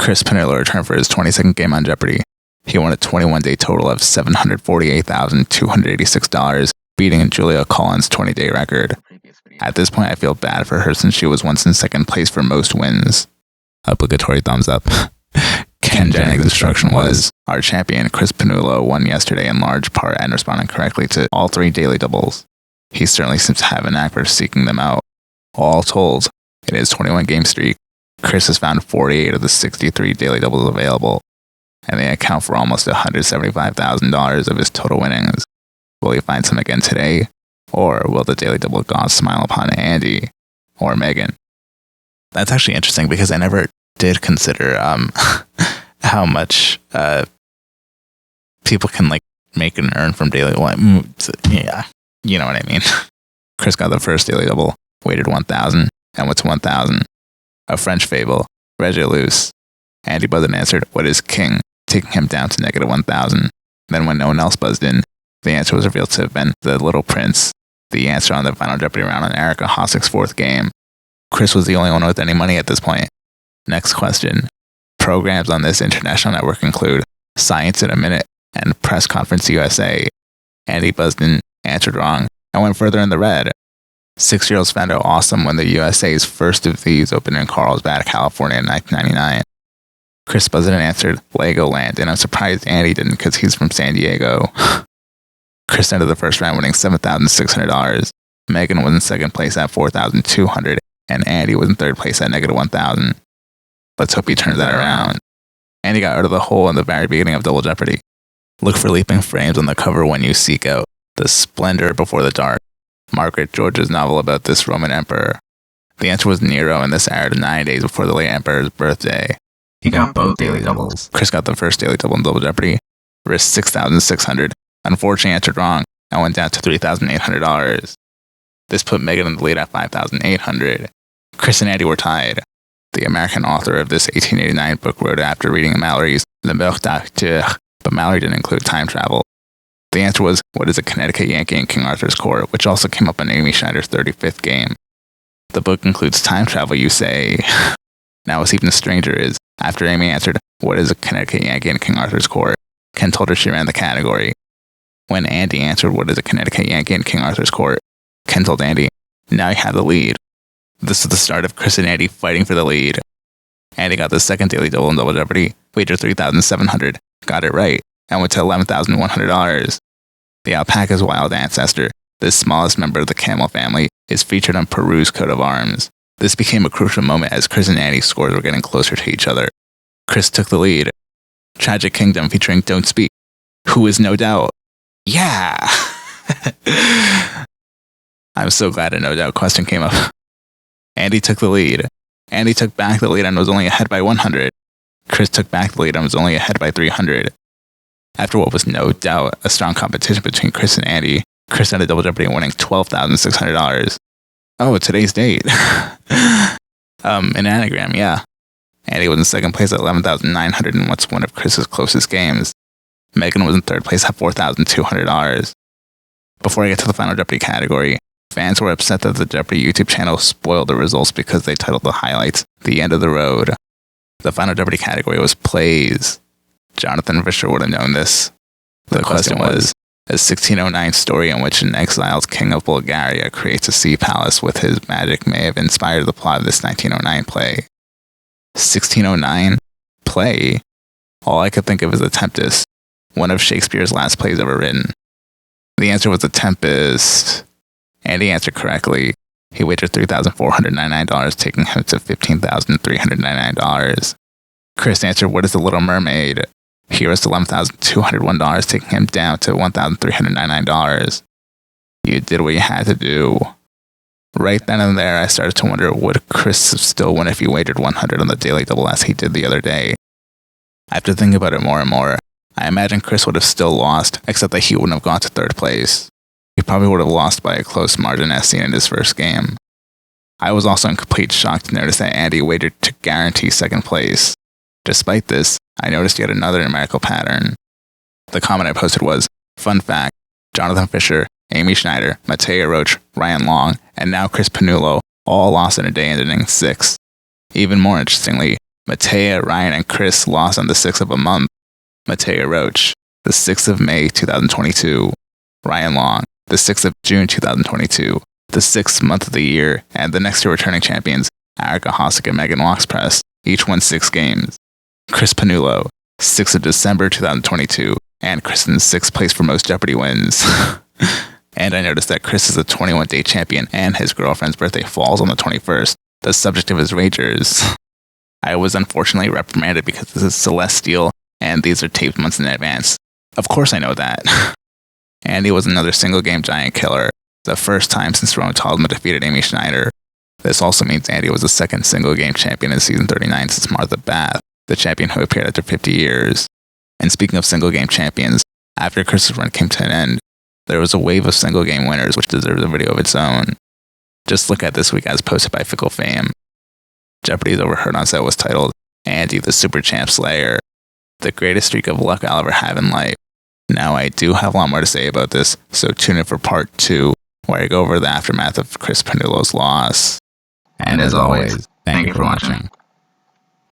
Cris Pannullo returned for his 22nd game on Jeopardy! He won a 21-day total of $748,286, beating Julia Collins' 20-day record. At this point, I feel bad for her since she was once in second place for most wins. Obligatory thumbs up. Ken Jennings' instruction was, our champion Cris Pannullo won yesterday in large part and responding correctly to all 3 daily doubles. He certainly seems to have a knack for seeking them out. All told, in his 21-game streak, Cris has found 48 of the 63 daily doubles available, and they account for almost $175,000 of his total winnings. Will he find some again today? Or will the daily double gods smile upon Andy or Megan? That's actually interesting because I never did consider how much people can make and earn from daily. Yeah, you know what I mean. Cris got the first daily double, weighted 1,000, and went to 1,000. A French fable, Regulus. Andy buzzed and answered, "What is king?" taking him down to negative 1,000. Then when no one else buzzed in, the answer was revealed to have been The Little Prince, the answer on the final Jeopardy round on Erica Hossack's 4th game. Cris was the only one with any money at this point. Next question. Programs on this international network include Science in a Minute and Press Conference USA. Andy buzzed in, answered wrong, and went further in the red. 6-year-olds found it awesome when the USA's first of these opened in Carlsbad, California in 1999. Cris buzzed in and answered Legoland, and I'm surprised Andy didn't because he's from San Diego. Cris ended the first round winning $7,600. Megan was in second place at $4,200, and Andy was in third place at negative 1,000. Let's hope he turns that around. Andy got out of the hole in the very beginning of Double Jeopardy. Look for leaping frames on the cover when you seek out The Splendor Before the Dark, Margaret George's novel about this Roman emperor. The answer was Nero, and this aired 9 days before the late emperor's birthday. He got both daily doubles. Cris got the first daily double in Double Jeopardy, risked $6,600, unfortunately answered wrong, and went down to $3,800. This put Megan in the lead at $5,800. Cris and Andy were tied. The American author of this 1889 book wrote it after reading Mallory's Le Meurtre d'Arthur, but Mallory didn't include time travel. The answer was, what is a Connecticut Yankee in King Arthur's Court, which also came up in Amy Schneider's 35th game. The book includes time travel, you say. Now what's even stranger is, after Amy answered, what is a Connecticut Yankee in King Arthur's Court, Ken told her she ran the category. When Andy answered, what is a Connecticut Yankee in King Arthur's Court, Ken told Andy, now you have the lead. This is the start of Cris and Andy fighting for the lead. Andy got the second daily double in Double Jeopardy, wagered $3,700, got it right, and went to $11,100. The alpaca's wild ancestor, the smallest member of the camel family, is featured on Peru's coat of arms. This became a crucial moment as Cris and Andy's scores were getting closer to each other. Cris took the lead. Tragic Kingdom featuring Don't Speak, who is no doubt. Yeah! I'm so glad a no doubt question came up. Andy took the lead. Andy took back the lead and was only ahead by 100. Cris took back the lead and was only ahead by 300. After what was no doubt a strong competition between Cris and Andy, Cris ended Double Jeopardy winning $12,600. Oh, today's date. An anagram, yeah. Andy was in second place at $11,900 in what's one of Chris's closest games. Megan was in third place at $4,200. Before I get to the final Jeopardy category, fans were upset that the Jeopardy YouTube channel spoiled the results because they titled the highlights The End of the Road. The final Jeopardy category was plays. Jonathan Fisher would have known this. The question was, a 1609 story in which an exiled king of Bulgaria creates a sea palace with his magic may have inspired the plot of this 1909 play. 1609? Play? All I could think of is The Tempest, one of Shakespeare's last plays ever written. The answer was The Tempest. Andy answered correctly. He wagered $3,499, taking him to $15,399. Cris answered, what is The Little Mermaid? He risked $11,201, taking him down to $1,399. You did what you had to do. Right then and there, I started to wonder, would Cris still win if he wagered 100 on the daily double as he did the other day? After thinking about it more and more, I imagine Cris would have still lost, except that he wouldn't have gone to third place. He probably would have lost by a close margin as seen in his first game. I was also in complete shock to notice that Andy wagered to guarantee second place. Despite this, I noticed yet another numerical pattern. The comment I posted was, fun fact, Jonathan Fisher, Amy Schneider, Mattea Roach, Ryan Long, and now Cris Pannullo all lost in a day ending 6. Even more interestingly, Matea, Ryan, and Cris lost on the 6th of a month. Matea Roach, the 6th of May 2022. Ryan Long, the 6th of June 2022. The 6th month of the year, and the next two returning champions, Erica Hossack and Megan Waxpress, each won 6 games. Cris Pannullo, 6th of December 2022, and Kristen's 6th place for most Jeopardy wins. And I noticed that Cris is a 21-day champion, and his girlfriend's birthday falls on the 21st, the subject of his wagers. I was unfortunately reprimanded because this is Celestial, and these are taped months in advance. Of course I know that. Andy was another single-game giant killer, the first time since Rowan Tallman defeated Amy Schneider. This also means Andy was the second single-game champion in season 39 since Martha Bath, the champion who appeared after 50 years. And speaking of single-game champions, after Chris's run came to an end, there was a wave of single-game winners which deserves a video of its own. Just look at this week as posted by Fickle Fame. Jeopardy's Overheard on Set was titled, Andy the Super Champ Slayer, the greatest streak of luck I'll ever have in life. Now I do have a lot more to say about this, so tune in for part 2, where I go over the aftermath of Cris Pannullo's loss. And as always, thank you for watching.